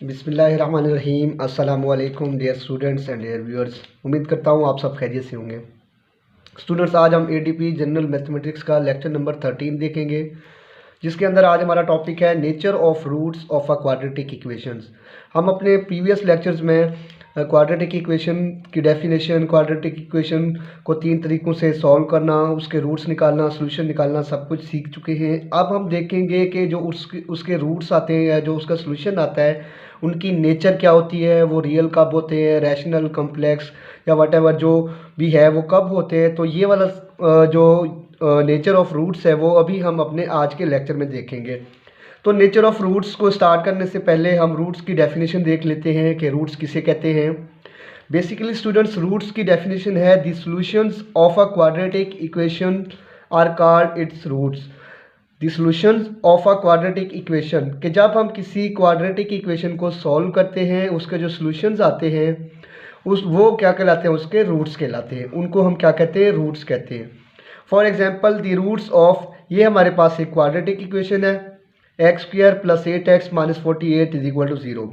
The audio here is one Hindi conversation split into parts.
बिस्मिल्लाहिर्रहमानिर्रहीम। अस्सलामु अलैकुम dear students and dear viewers. उम्मीद करता हूँ आप सब खैरियत से होंगे। स्टूडेंट्स, आज हम एडीपी जनरल मैथमेटिक्स का लेक्चर नंबर 13 देखेंगे, जिसके अंदर आज हमारा टॉपिक है nature of roots of a quadratic equations. हम अपने प्रीवियस लेक्चर्स में क्वाड्रेटिक इक्वेशन की डेफिनेशन, क्वाड्रेटिक इक्वेशन को 3 तरीक़ों से सॉल्व करना, उसके रूट्स निकालना, सोल्यूशन निकालना सब कुछ सीख चुके हैं। अब हम देखेंगे कि जो उसके रूट्स आते हैं या जो उसका सोल्यूशन आता है, उनकी नेचर क्या होती है, वो रियल कब होते हैं, रैशनल, कॉम्प्लेक्स या वटेवर जो भी है वो कब होते हैं। तो ये वाला जो नेचर ऑफ रूट्स है वो अभी हम अपने आज के लेक्चर में देखेंगे। तो नेचर ऑफ रूट्स को स्टार्ट करने से पहले हम रूट्स की डेफिनेशन देख लेते हैं कि रूट्स किसे कहते हैं। बेसिकली स्टूडेंट्स, रूट्स की डेफिनेशन है the solutions of a quadratic equation are called its roots. The solutions of a quadratic equation, कि जब हम किसी क्वाड्रेटिक इक्वेशन को सॉल्व करते हैं, उसके जो सॉल्यूशंस आते हैं वो क्या कहलाते हैं, उसके रूट्स कहलाते हैं। उनको हम क्या कहते हैं, रूट्स कहते हैं। For example the roots of, ये हमारे पास एक क्वाड्रेटिक इक्वेशन है, x² + 8x - 48 = 0।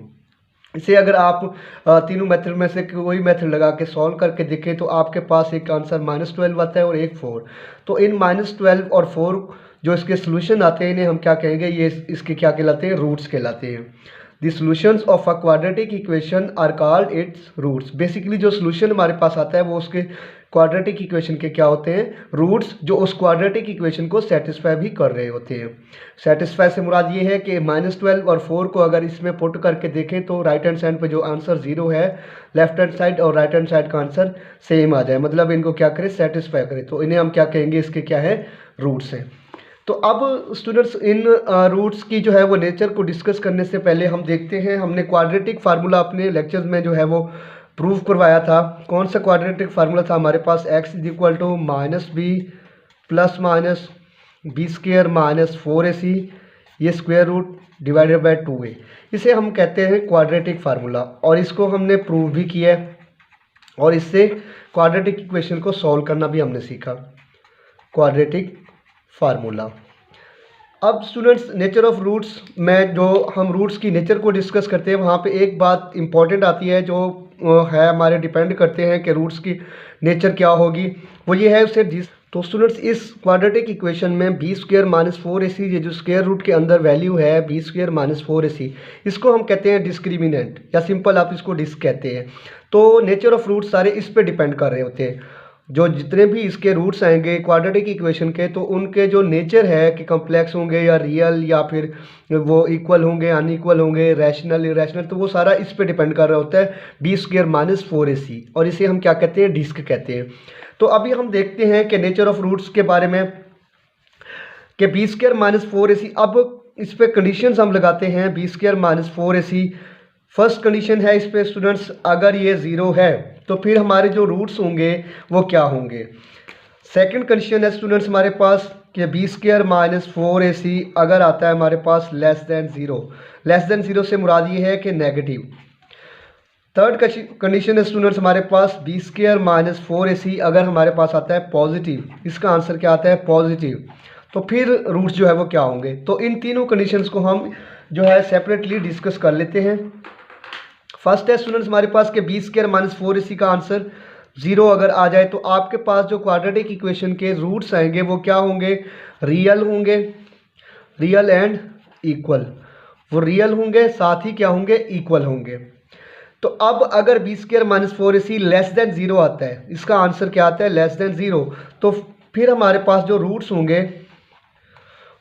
इसे अगर आप तीनों मेथड में से कोई मेथड लगा के सॉल्व करके देखें तो आपके पास एक आंसर -12 आता है और एक 4। तो इन -12 और 4 जो इसके सोल्यूशन आते हैं, इन्हें हम क्या कहेंगे, ये इसके क्या कहलाते हैं, रूट्स कहलाते हैं। The solutions of a quadratic equation are called its roots. Basically जो सोल्यूशन हमारे पास आता है वो उसके क्वाड्रेटिक इक्वेशन के क्या होते हैं, रूट्स, जो उस क्वाड्रेटिक इक्वेशन को सेटिस्फाई भी कर रहे होते हैं। सेटिस्फाई से मुराद ये है कि -12 और 4 को अगर इसमें पुट करके देखें तो राइट हैंड साइड पे जो आंसर 0 है, लेफ्ट हैंड साइड और राइट हैंड साइड का आंसर सेम आ जाए, मतलब इनको क्या करें, सेटिस्फाई करें। तो इन्हें हम क्या कहेंगे, इसके क्या है, रूट्स हैं। तो अब स्टूडेंट्स, इन रूट्स की जो है वो नेचर को डिस्कस करने से पहले हम देखते हैं, हमने क्वाड्रेटिक फार्मूला अपने लेक्चर्स में जो है वो प्रूव करवाया था। कौन सा क्वाड्रेटिक फार्मूला था हमारे पास, x = -b ± b² - 4ac, ये square root divided by 2a। इसे हम कहते हैं क्वाड्रेटिक फार्मूला, और इसको हमने प्रूव भी किया है, और इससे क्वाड्रेटिक इक्वेशन को सॉल्व करना भी हमने सीखा, क्वाड्रेटिक फार्मूला। अब स्टूडेंट्स, नेचर ऑफ रूट्स में जो हम रूट्स की नेचर को डिस्कस करते हैं, वहाँ पे एक बात इंपॉर्टेंट आती है जो है हमारे डिपेंड करते हैं कि रूट्स की नेचर क्या होगी। वो ये है उससे तो स्टूडेंट्स, इस क्वाड्रेटिक इक्वेशन में b² - 4ac, ये जो स्क्वायर रूट के अंदर वैल्यू है b² - 4ac, इसको हम कहते हैं डिस्क्रिमिनेंट, या सिंपल आप इसको डिस्क कहते हैं। तो नेचर ऑफ रूट्स सारे इस पे डिपेंड कर रहे होते हैं। जो जितने भी इसके रूट्स आएंगे क्वाड्रेटिक इक्वेशन के, तो उनके जो नेचर है कि कॉम्प्लेक्स होंगे या रियल, या फिर वो इक्वल होंगे, अनइक्वल होंगे, रैशनल, इरेशनल, तो वो सारा इस पे डिपेंड कर रहा होता है b² - 4ac, और इसे हम क्या कहते हैं, डिस्क कहते हैं। तो अभी हम देखते हैं कि नेचर ऑफ रूट्स के बारे में, कि b² - 4ac। अब इस पे कंडीशंस हम लगाते हैं। b² - 4ac, फर्स्ट कंडीशन है इस पे स्टूडेंट्स, अगर ये 0 है तो फिर हमारे जो रूट्स होंगे वो क्या होंगे। सेकंड कंडीशन है स्टूडेंट्स हमारे पास कि b² - 4ac अगर आता है हमारे पास <0। <0 से मुराद ये है कि नेगेटिव। थर्ड कंडीशन है स्टूडेंट्स हमारे पास b² - 4ac अगर हमारे पास आता है पॉजिटिव। इसका आंसर क्या आता है, पॉजिटिव। तो फिर रूट्स जो है वो क्या होंगे। तो इन तीनों कंडीशंस को हम जो है सेपरेटली डिस्कस कर लेते हैं। फर्स्ट है स्टूडेंट्स हमारे पास कि b² - 4ac का आंसर 0 अगर आ जाए तो आपके पास जो क्वाड्रेटिक इक्वेशन के रूट्स आएंगे वो क्या होंगे, रियल होंगे, रियल एंड इक्वल। वो रियल होंगे, साथ ही क्या होंगे, इक्वल होंगे। तो अब अगर b² - 4ac <0 आता है, इसका आंसर क्या आता है, <0, तो फिर हमारे पास जो रूट्स होंगे,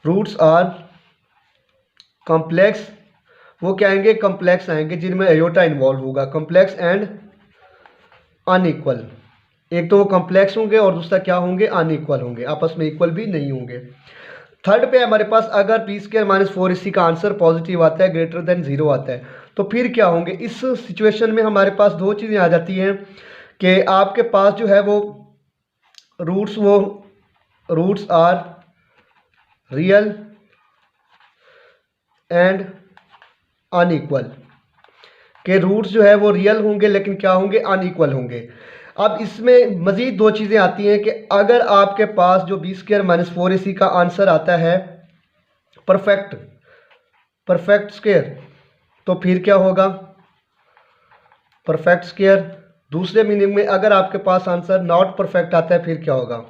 रूट्स आर कॉम्प्लेक्स। वो क्या आएंगे, कॉम्प्लेक्स आएंगे, जिनमें आयोटा इन्वॉल्व होगा, कॉम्प्लेक्स एंड अनइक्वल। एक तो वो कॉम्प्लेक्स होंगे और दूसरा क्या होंगे, अनइक्वल होंगे, आपस में इक्वल भी नहीं होंगे। थर्ड पे हमारे पास अगर b² - 4ac का आंसर पॉजिटिव आता है, <0 आता है, तो फिर क्या होंगे। इस सिचुएशन में हमारे पास दो चीज़ें आ जाती हैं कि आपके पास जो है वो roots are real and unequal, के रूट्स जो है वो रियल होंगे लेकिन क्या होंगे, अनइक्वल होंगे। अब इसमें मज़ीद दो चीज़ें आती हैं कि अगर आपके पास जो b² - 4ac का आंसर आता है परफेक्ट स्क्वायर, तो फिर क्या होगा, परफेक्ट स्क्वायर। दूसरे मीनिंग में अगर आपके पास आंसर नॉट परफेक्ट आता है फिर क्या होगा।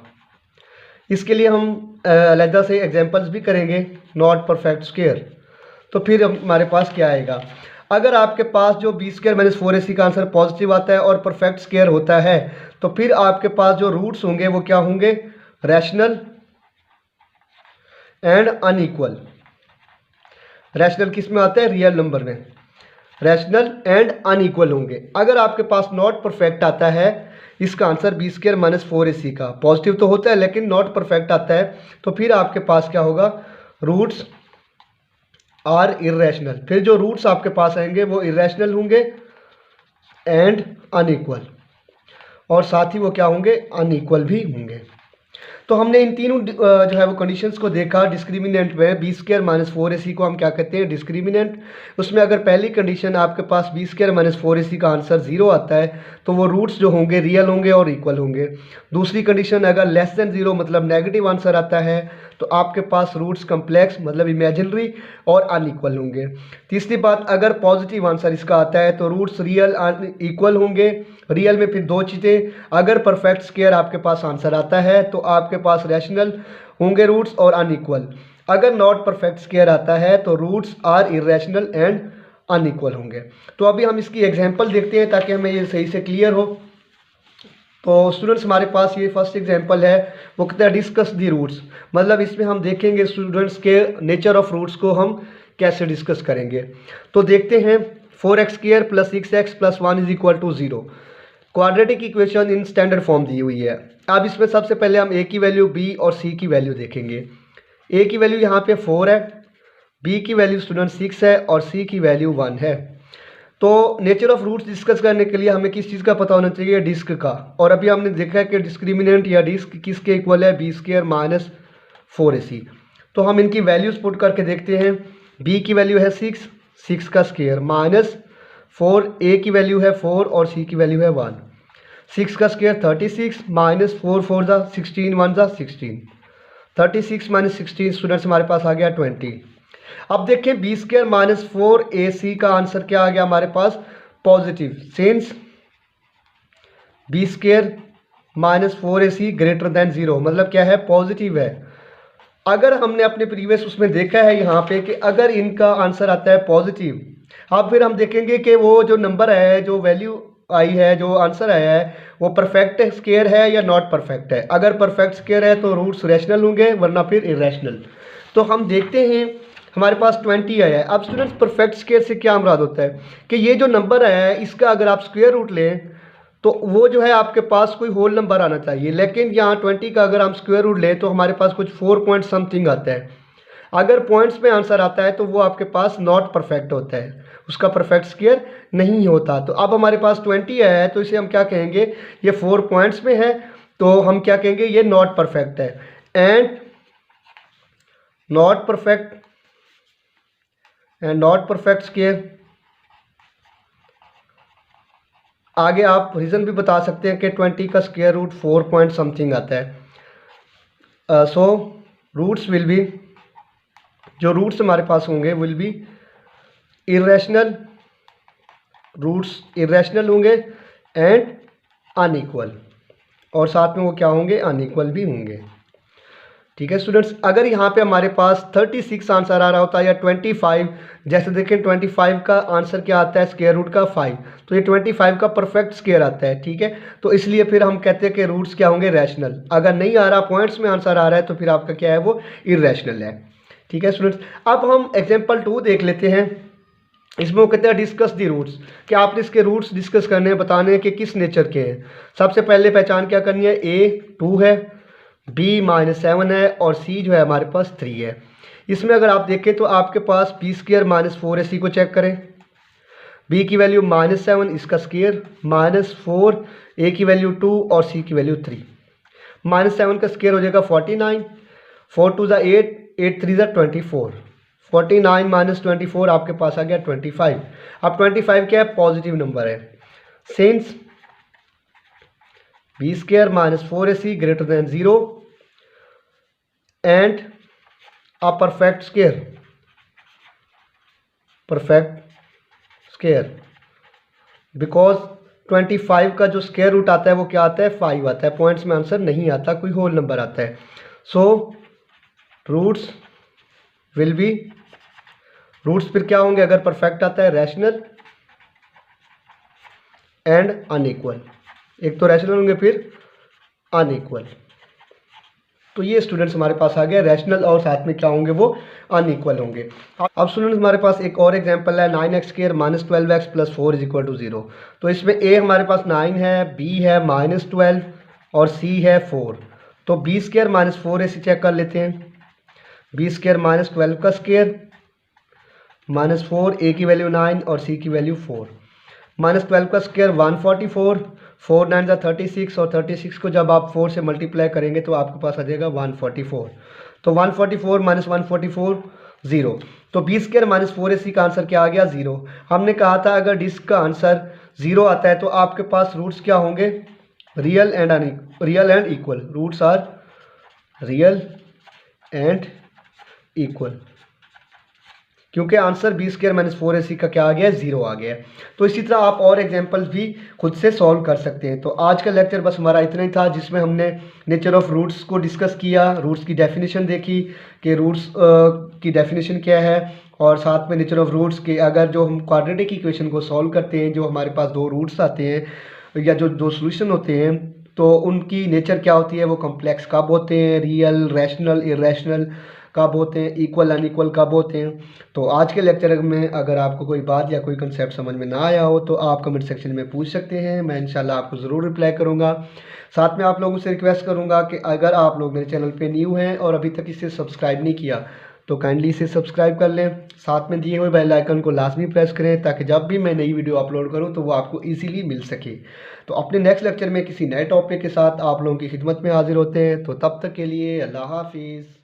इसके लिए हम अलग से एग्जांपल्स भी करेंगे नॉट परफेक्ट स्क्वायर। तो फिर हमारे पास क्या आएगा, अगर आपके पास जो बी स्क्वायर माइनस 4ac का आंसर पॉजिटिव आता है और परफेक्ट स्क्वायर होता है तो फिर आपके पास जो रूट्स होंगे वो क्या होंगे, रैशनल एंड अनइक्वल। रैशनल किस में आता है, रियल नंबर में, रैशनल एंड अनइक्वल होंगे। अगर आपके पास नॉट परफेक्ट आता है, इसका answer B square minus 4ac का पॉजिटिव तो होता है लेकिन नॉट परफेक्ट आता है, तो फिर आपके पास क्या होगा, रूट्स आर इरेशनल। फिर जो रूट्स आपके पास आएंगे वो इरेशनल होंगे एंड अनइक्वल, और साथ ही वो क्या होंगे, अनइक्वल भी होंगे। तो हमने इन तीनों जो है वो कंडीशंस को देखा। डिस्क्रिमिनेंट में बी स्क्वायर माइनस 4ac को हम क्या कहते हैं, डिस्क्रिमिनेंट। उसमें अगर पहली कंडीशन आपके पास बी स्क्वायर माइनस 4ac का आंसर 0 आता है तो वो रूट्स जो होंगे रियल होंगे और इक्वल होंगे। दूसरी कंडीशन अगर लेस देन 0 मतलब नेगेटिव आंसर आता है तो आपके पास रूट्स कम्प्लेक्स मतलब इमेजिनरी और अनइक्वल होंगे। तीसरी बात, अगर पॉजिटिव आंसर इसका आता है तो रूट्स रियल इक्वल होंगे। रियल में फिर दो चीज़ें, अगर परफेक्ट स्क्वायर आपके पास आंसर आता है तो आपके पास रैशनल होंगे रूट्स और अनइक्वल। अगर नॉट परफेक्ट स्क्वायर आता है तो roots are irrational and unequal होंगे। तो अभी हम इसकी एग्जांपल देखते हैं ताकि हमें ये सही से क्लियर हो। तो स्टूडेंट्स हमारे पास ये फर्स्ट एग्जांपल है, वो कहता है डिस्कस दी रूट्स। मतलब इसमें हम देखेंगे स्टूडेंट्स के नेचर ऑफ रूट्स को हम कैसे डिस्कस करेंगे। तो देखते हैं, 4x² plus 6x plus 1 is equal to 0, quadratic equation in standard form दी हुई है। अब इसमें सबसे पहले हम a की वैल्यू b और c की वैल्यू देखेंगे। a की वैल्यू यहाँ पे 4 है, b की वैल्यू स्टूडेंट 6 है और c की वैल्यू 1 है। तो नेचर ऑफ रूट्स डिस्कस करने के लिए हमें किस चीज़ का पता होना चाहिए, डिस्क का। और अभी हमने देखा है कि डिस्क्रिमिनेंट या डिस्क किसके इक्वल है, बी स्क्वायर माइनस 4ac। तो हम इनकी वैल्यूज पुट करके देखते हैं। b की वैल्यू है 6 का स्क्वायर माइनस 4, a की वैल्यू है 4 और c की वैल्यू है 1। 6 का स्क्वायर 36 माइनस 4 4 जा 16 1 जा 16, 36 माइनस 16 स्टूडेंट्स हमारे पास आ गया 20। अब देखें बी स्क्वायर माइनस 4ac का आंसर क्या आ गया हमारे पास, positive. Since B square minus 4ac greater than 0 मतलब क्या है, पॉजिटिव है। अगर हमने अपने प्रीवियस उसमें देखा है यहाँ पे कि अगर इनका आंसर आता है पॉजिटिव, अब फिर हम देखेंगे कि वो जो नंबर है, जो वैल्यू आई है, जो आंसर आया है वो परफेक्ट स्क्वायर है या नॉट परफेक्ट है। अगर परफेक्ट स्क्वायर है तो रूट्स रैशनल होंगे वरना फिर इरेशनल। तो हम देखते हैं हमारे पास 20 आया है। अब स्टूडेंट्स परफेक्ट स्क्वायर से क्या मुराद होता है कि ये जो नंबर आया है इसका अगर आप स्क्वायर रूट लें तो वो जो है आपके पास कोई होल नंबर आना चाहिए, लेकिन यहाँ 20 का अगर हम स्क्वायर रूट लें तो हमारे पास कुछ 4 पॉइंट समथिंग आता है। अगर पॉइंट्स में आंसर आता है तो वो आपके पास नॉट परफेक्ट होता है, उसका परफेक्ट स्क्वायर नहीं होता। तो अब हमारे पास 20 आया है तो इसे हम क्या कहेंगे, ये 4 पॉइंट्स में है तो हम क्या कहेंगे, ये नॉट परफेक्ट है। And not perfect square. आगे आप रीज़न भी बता सकते हैं कि 20 का स्क्वायर रूट 4 पॉइंट समथिंग आता है। सो रूट्स विल बी, जो रूट्स हमारे पास होंगे will be irrational, roots irrational होंगे एंड अनइक्वल, और साथ में वो क्या होंगे, अनइक्वल भी होंगे। ठीक है स्टूडेंट्स, अगर यहाँ पे हमारे पास 36 आंसर आ रहा होता है या 25, जैसे देखें 25 का आंसर क्या आता है, स्क्वायर रूट का 5, तो ये 25 का परफेक्ट स्क्वायर आता है। ठीक है, तो इसलिए फिर हम कहते हैं कि रूट्स क्या होंगे, रैशनल। अगर नहीं आ रहा, पॉइंट्स में आंसर आ रहा है तो फिर आपका क्या है, वो इरेशनल है। ठीक है स्टूडेंट्स, अब हम एग्जाम्पल 2 देख लेते हैं। इसमें वो कहते हैं डिस्कस दी रूट्स, कि आपने इसके रूट्स डिस्कस करने हैं, बताने हैं कि किस नेचर के हैं। सबसे पहले पहचान क्या करनी है, a 2 है, b -7 है और c जो है हमारे पास 3 है। इसमें अगर आप देखें तो आपके पास b स्क्वायर माइनस 4ac को चेक करें, b की वैल्यू -7, इसका स्क्वायर -4, a की वैल्यू 2 और c की वैल्यू 3। -7 का स्क्वायर हो जाएगा 49, 4 2 8, 8 3 24, 49 - 24 आपके पास आ गया 25। अब 25 क्या है, पॉजिटिव नंबर है। Since b square minus 4ac greater than 0 and a perfect square, perfect square, because 25 का जो स्क्वायर रूट आता है वो क्या आता है 5 आता है, पॉइंट्स में आंसर नहीं आता, कोई होल नंबर आता है। So roots will be, roots फिर क्या होंगे अगर परफेक्ट आता है, रैशनल एंड अनइक्वल। एक तो रैशनल होंगे फिर अनइक्वल। तो ये स्टूडेंट्स हमारे पास आ गया रैशनल और साथ में क्या होंगे वो अनइक्वल होंगे। अब स्टूडेंट्स हमारे पास एक और एग्जांपल है 9x square minus 12x plus 4 is equal to 0। तो इसमें ए हमारे पास 9 है, बी है माइनस 12 और सी है 4। तो बी स्क्वायर माइनस 4 ऐसे चेक कर लेते हैं। बी स्क्वायर माइनस 12 का स्क्वायर माइनस 4, ए की वैल्यू 9 और सी की वैल्यू 4। माइनस 12 का स्क्वायर 144, 4 9 जा 36 और 36 को जब आप 4 से मल्टीप्लाई करेंगे तो आपके पास आ जाएगा 144। तो 144 माइनस 144 0। तो बी स्क्वायर माइनस 4ac का आंसर क्या आ गया 0। हमने कहा था अगर डिस्क का आंसर 0 आता है तो आपके पास रूट्स क्या होंगे, real and equal. Roots are real and equal, क्योंकि answer B square minus 4ac का क्या आ गया है 0 आ गया है। तो इसी तरह आप और एग्जांपल्स भी खुद से सॉल्व कर सकते हैं। तो आज का लेक्चर बस हमारा इतना ही था, जिसमें हमने नेचर ऑफ रूट्स को डिस्कस किया, रूट्स की डेफिनेशन देखी कि रूट्स की डेफिनेशन क्या है, और साथ में नेचर ऑफ रूट्स के अगर जो हम क्वाड्रेटिक इक्वेशन को सॉल्व करते हैं, जो हमारे पास दो रूट्स आते हैं या जो दो सोल्यूशन होते हैं, तो उनकी नेचर क्या होती है, वो कॉम्प्लेक्स कब होते हैं, रियल, रैशनल, इरेशनल कब होते हैं, इक्वल अनइक्वल कब होते हैं। तो आज के लेक्चर में अगर आपको कोई बात या कोई कंसेप्ट समझ में ना आया हो तो आप कमेंट सेक्शन में पूछ सकते हैं, मैं इंशाल्लाह आपको ज़रूर रिप्लाई करूंगा। साथ में आप लोगों से रिक्वेस्ट करूंगा कि अगर आप लोग मेरे चैनल पे न्यू हैं और अभी तक इसे सब्सक्राइब नहीं किया तो काइंडली इसे सब्सक्राइब कर लें। साथ में दिए हुए बेल आइकन को लाजमी प्रेस करें ताकि जब भी मैं नई वीडियो अपलोड करूँ तो वो आपको ईजिली मिल सके। तो अपने नेक्स्ट लेक्चर में किसी नए टॉपिक के साथ आप लोगों की खिदमत में हाजिर होते हैं। तो तब तक के लिए अल्लाह हाफिज़।